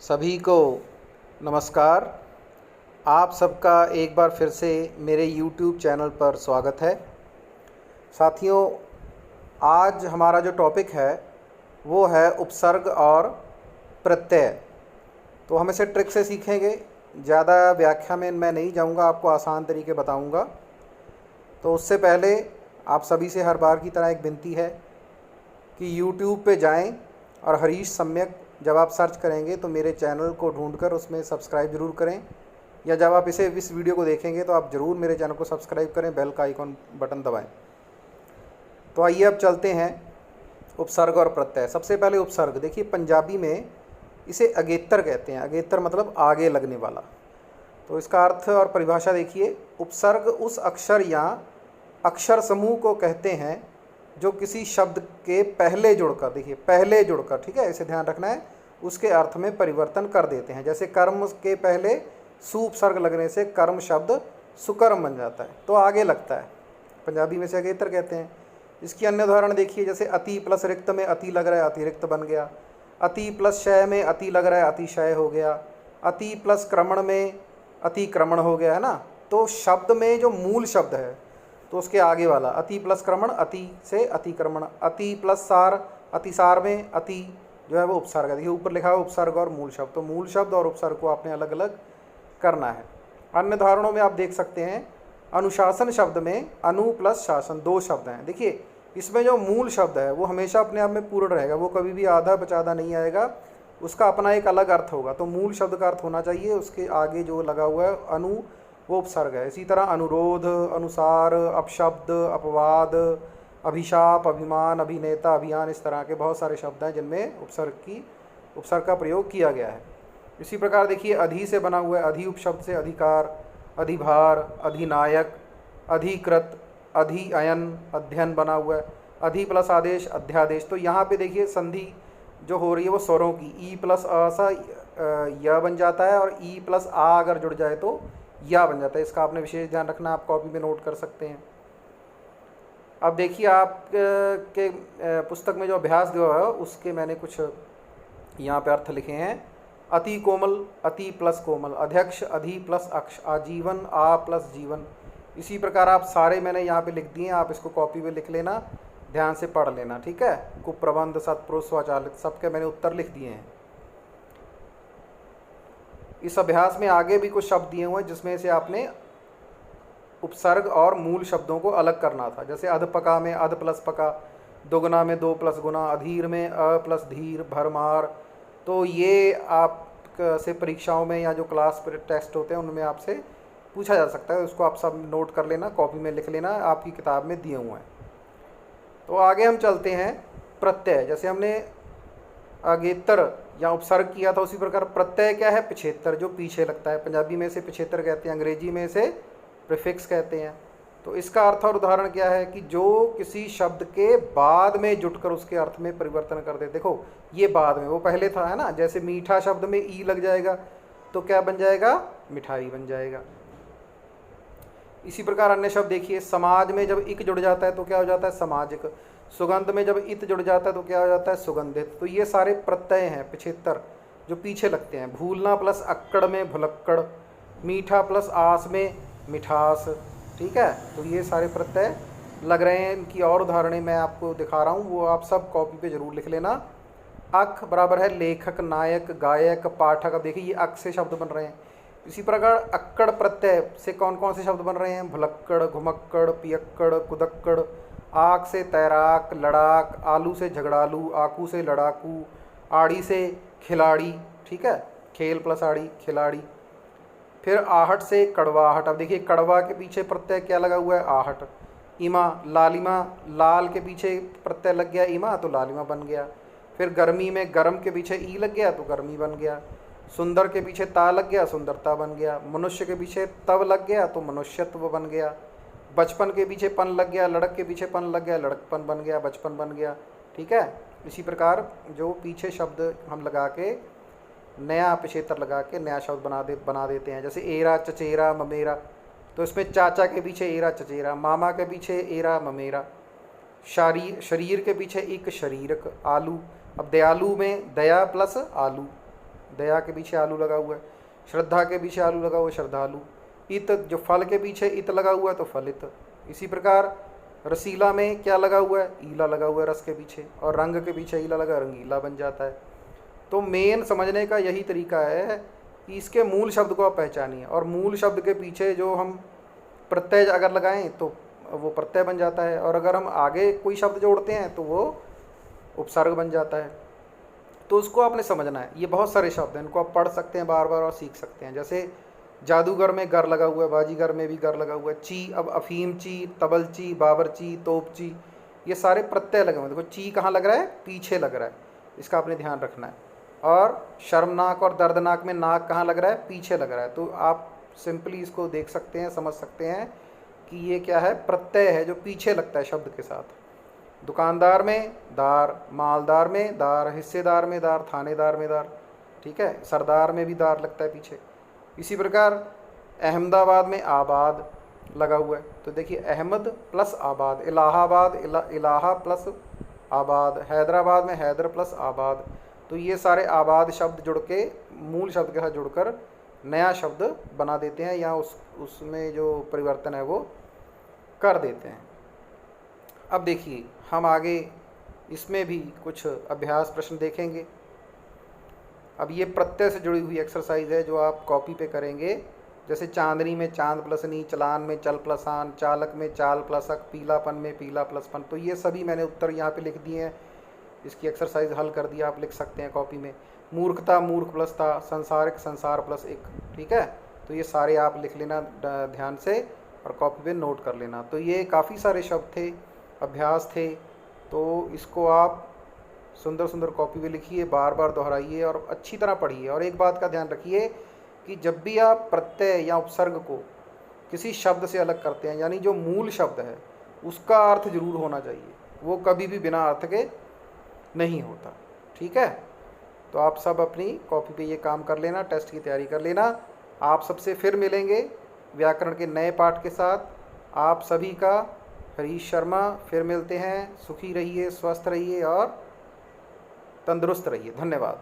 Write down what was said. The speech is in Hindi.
सभी को नमस्कार। आप सबका एक बार फिर से मेरे YouTube चैनल पर स्वागत है। साथियों, आज हमारा जो टॉपिक है वो है उपसर्ग और प्रत्यय। तो हम इसे ट्रिक से सीखेंगे। ज़्यादा व्याख्या में मैं नहीं जाऊंगा, आपको आसान तरीके बताऊंगा। तो उससे पहले आप सभी से हर बार की तरह एक विनती है कि YouTube पे जाएं और हरीश सम्यक जब आप सर्च करेंगे तो मेरे चैनल को ढूंढकर उसमें सब्सक्राइब ज़रूर करें, या जब आप इस वीडियो को देखेंगे तो आप ज़रूर मेरे चैनल को सब्सक्राइब करें, बेल का आइकॉन बटन दबाएं। तो आइए अब चलते हैं उपसर्ग और प्रत्यय। सबसे पहले उपसर्ग देखिए, पंजाबी में इसे अगेतर कहते हैं। अगेतर मतलब आगे लगने वाला। तो इसका अर्थ और परिभाषा देखिए, उपसर्ग उस अक्षर या अक्षर समूह को कहते हैं जो किसी शब्द के पहले जुड़कर, देखिए पहले जुड़कर, ठीक है, इसे ध्यान रखना है, उसके अर्थ में परिवर्तन कर देते हैं। जैसे कर्म के पहले सु उपसर्ग लगने से कर्म शब्द सुकर्म बन जाता है, तो आगे लगता है। पंजाबी में से अगेतर कहते हैं। इसकी अन्य उदाहरण देखिए, जैसे अति प्लस रिक्त में अति लग रहा है, अतिरिक्त बन गया। अति प्लस शय में अति लग रहा है, अतिशय हो गया। अति प्लस क्रमण में अतिक्रमण हो गया, है ना। तो शब्द में जो मूल शब्द है तो उसके आगे वाला अति प्लस क्रमण, अति से अतिक्रमण। अति प्लस सार, अतिसार में अति जो है वो उपसर्ग है। देखिए ऊपर लिखा है उपसर्ग और मूल शब्द, तो मूल शब्द और उपसर्ग को आपने अलग अलग करना है। अन्य उदाहरणों में आप देख सकते हैं, अनुशासन शब्द में अनु प्लस शासन, दो शब्द हैं। देखिए इसमें जो मूल शब्द है वो हमेशा अपने आप में पूर्ण रहेगा, वो कभी भी आधा बचादा नहीं आएगा, उसका अपना एक अलग अर्थ होगा। तो मूल शब्द का अर्थ होना चाहिए, उसके आगे जो लगा हुआ है अनु वो उपसर्ग है। इसी तरह अनुरोध, अनुसार, अपशब्द, अपवाद, अभिशाप, अभिमान, अभिनेता, अभियान, इस तरह के बहुत सारे शब्द हैं जिनमें उपसर्ग का प्रयोग किया गया है। इसी प्रकार देखिए अधि से बना हुआ है, अधि उपशब्द से अधिकार, अधिभार, अधिनायक, अधिकृत, अधि अयन, अध्ययन बना हुआ है। अधि प्लस आदेश, अध्यादेश। तो यहाँ पे देखिए संधि जो हो रही है वो स्वरों की, ई प्लस अ सा य बन जाता है, और ई प्लस आ अगर जुड़ जाए तो या बन जाता है। इसका आपने विशेष ध्यान रखना, आप कॉपी में नोट कर सकते हैं। अब देखिए आप के पुस्तक में जो अभ्यास दिया है उसके मैंने कुछ यहाँ पे अर्थ लिखे हैं। अति कोमल, अति प्लस कोमल, अध्यक्ष, अधि प्लस अक्ष, आजीवन, आ प्लस जीवन। इसी प्रकार आप सारे मैंने यहाँ पे लिख दिए, आप इसको कॉपी में लिख लेना, ध्यान से पढ़ लेना, ठीक है। कुप्रबंध, सत्पुरुष, स्वचालित, सबके मैंने उत्तर लिख दिए हैं। इस अभ्यास में आगे भी कुछ शब्द दिए हुए हैं जिसमें से आपने उपसर्ग और मूल शब्दों को अलग करना था। जैसे अधपका में अध प्लस पका, दोगुना में दो प्लस गुना, अधीर में अ प्लस धीर, भरमार। तो ये आप से परीक्षाओं में या जो क्लास पर टेस्ट होते हैं उनमें आपसे पूछा जा सकता है, उसको आप सब नोट कर लेना, कॉपी में लिख लेना, आपकी किताब में दिए हुए हैं। तो आगे हम चलते हैं प्रत्यय। जैसे हमने अगेतर या उपसर्ग किया था, उसी प्रकार प्रत्यय क्या है, पिछेत्तर, जो पीछे लगता है। पंजाबी में से पिछेत्तर कहते हैं, अंग्रेजी में से प्रीफिक्स कहते हैं। तो इसका अर्थ और उदाहरण क्या है कि जो किसी शब्द के बाद में जुटकर उसके अर्थ में परिवर्तन कर दे। देखो ये बाद में, वो पहले था, है ना। जैसे मीठा शब्द में ई लग जाएगा तो क्या बन जाएगा, मिठाई बन जाएगा। इसी प्रकार अन्य शब्द देखिए, समाज में जब इक जुड़ जाता है तो क्या हो जाता है, सामाजिक। सुगंध में जब इत जुड़ जाता है तो क्या हो जाता है, सुगंधित। तो ये सारे प्रत्यय हैं पिछेत्तर जो पीछे लगते हैं। भूलना प्लस अक्कड़ में भुलक्कड़, मीठा प्लस आस में मिठास, ठीक है। तो ये सारे प्रत्यय लग रहे हैं। इनकी और उदाहरणें मैं आपको दिखा रहा हूँ, वो आप सब कॉपी पे जरूर लिख लेना। अक बराबर है लेखक, नायक, गायक, पाठक। अब देखिए ये अक से शब्द बन रहे हैं। इसी प्रकार अक्कड़ प्रत्यय से कौन कौन से शब्द बन रहे हैं, भुलक्कड़, घुमक्कड़, पियक्कड़, कुदक्कड़। आक से तैराक, लड़ाक, आलू से झगड़ालू, आकू से लड़ाकू, आड़ी से खिलाड़ी, ठीक है, खेल प्लस आड़ी, खिलाड़ी। फिर आहट से कड़वाहट। अब देखिए कड़वा के पीछे प्रत्यय क्या लगा हुआ है, आहट। इमा, लालिमा, लाल के पीछे प्रत्यय लग गया इमा तो लालिमा बन गया। फिर गर्मी में गर्म के पीछे ई लग गया तो गर्मी बन गया। सुंदर के पीछे ता लग गया, सुंदरता बन गया। मनुष्य के पीछे तव लग गया तो मनुष्यत्व बन गया। बचपन के पीछे पन लग गया, लड़क के पीछे पन लग गया, लड़कपन बन गया, बचपन बन गया, ठीक है। इसी प्रकार जो पीछे शब्द हम लगा के नया पिछेतर लगा के नया शब्द बना देते हैं। जैसे एरा, चचेरा, ममेरा। तो इसमें चाचा के पीछे एरा चचेरा, मामा के पीछे एरा ममेरा। शरीर के पीछे एक शरीरक, आलू। अब दयालु में दया प्लस आलू, दया के पीछे आलू लगा हुआ है, श्रद्धा के पीछे आलू लगा हुआ है, श्रद्धालु। इत, जो फल के पीछे इत लगा हुआ है तो फलित। इसी प्रकार रसीला में क्या लगा हुआ है, ईला लगा हुआ है रस के पीछे, और रंग के पीछे ईला लगा, रंगीला बन जाता है। तो मेन समझने का यही तरीका है कि इसके मूल शब्द को आप पहचानिए, और मूल शब्द के पीछे जो हम प्रत्यय अगर लगाएं तो वो प्रत्यय बन जाता है, और अगर हम आगे कोई शब्द जोड़ते हैं तो वो उपसर्ग बन जाता है। तो उसको आपने समझना है। ये बहुत सारे शब्द हैं, इनको आप पढ़ सकते हैं बार बार और सीख सकते हैं। जैसे जादूगर में गर लगा हुआ है, बाजीगर में भी गर लगा हुआ है। ची, अब अफीम ची, तबलची, बाबरची, तोपची, ये सारे प्रत्यय लगे हुए हैं। देखो ची कहाँ लग रहा है, पीछे लग रहा है, इसका आपने ध्यान रखना है। और शर्मनाक और दर्दनाक में नाक कहाँ लग रहा है, पीछे लग रहा है। तो आप सिंपली इसको देख सकते हैं, समझ सकते हैं कि ये क्या है, प्रत्यय है जो पीछे लगता है शब्द के साथ। दुकानदार में दार, मालदार में दार, हिस्सेदार में दार, थानेदार में दार, ठीक है। सरदार में भी दार लगता है पीछे। इसी प्रकार अहमदाबाद में आबाद लगा हुआ है, तो देखिए अहमद प्लस आबाद, इलाहाबाद इलाहा प्लस आबाद, हैदराबाद में हैदर प्लस आबाद। तो ये सारे आबाद शब्द जुड़ के मूल शब्द के साथ जुड़कर नया शब्द बना देते हैं, या उसमें जो परिवर्तन है वो कर देते हैं। अब देखिए हम आगे इसमें भी कुछ अभ्यास प्रश्न देखेंगे। अब ये प्रत्यय से जुड़ी हुई एक्सरसाइज है जो आप कॉपी पे करेंगे। जैसे चांदनी में चांद प्लस नी, चलान में चल प्लस आन, चालक में चाल प्लस अक, पीलापन में पीला प्लस पन। तो ये सभी मैंने उत्तर यहाँ पे लिख दिए हैं, इसकी एक्सरसाइज हल कर दिया, आप लिख सकते हैं कॉपी में। मूर्खता मूर्ख प्लस था, संसारिक संसार प्लस एक, ठीक है। तो ये सारे आप लिख लेना ध्यान से और कॉपी पे नोट कर लेना। तो ये काफ़ी सारे शब्द थे, अभ्यास थे, तो इसको आप सुंदर सुंदर कॉपी पे लिखिए, बार बार दोहराइए और अच्छी तरह पढ़िए। और एक बात का ध्यान रखिए कि जब भी आप प्रत्यय या उपसर्ग को किसी शब्द से अलग करते हैं, यानी जो मूल शब्द है उसका अर्थ जरूर होना चाहिए, वो कभी भी बिना अर्थ के नहीं होता, ठीक है। तो आप सब अपनी कॉपी पे ये काम कर लेना, टेस्ट की तैयारी कर लेना। आप सबसे फिर मिलेंगे व्याकरण के नए पाठ के साथ। आप सभी का हरीश शर्मा, फिर मिलते हैं। सुखी रहिए, स्वस्थ रहिए और तंदुरुस्त रहिए। धन्यवाद।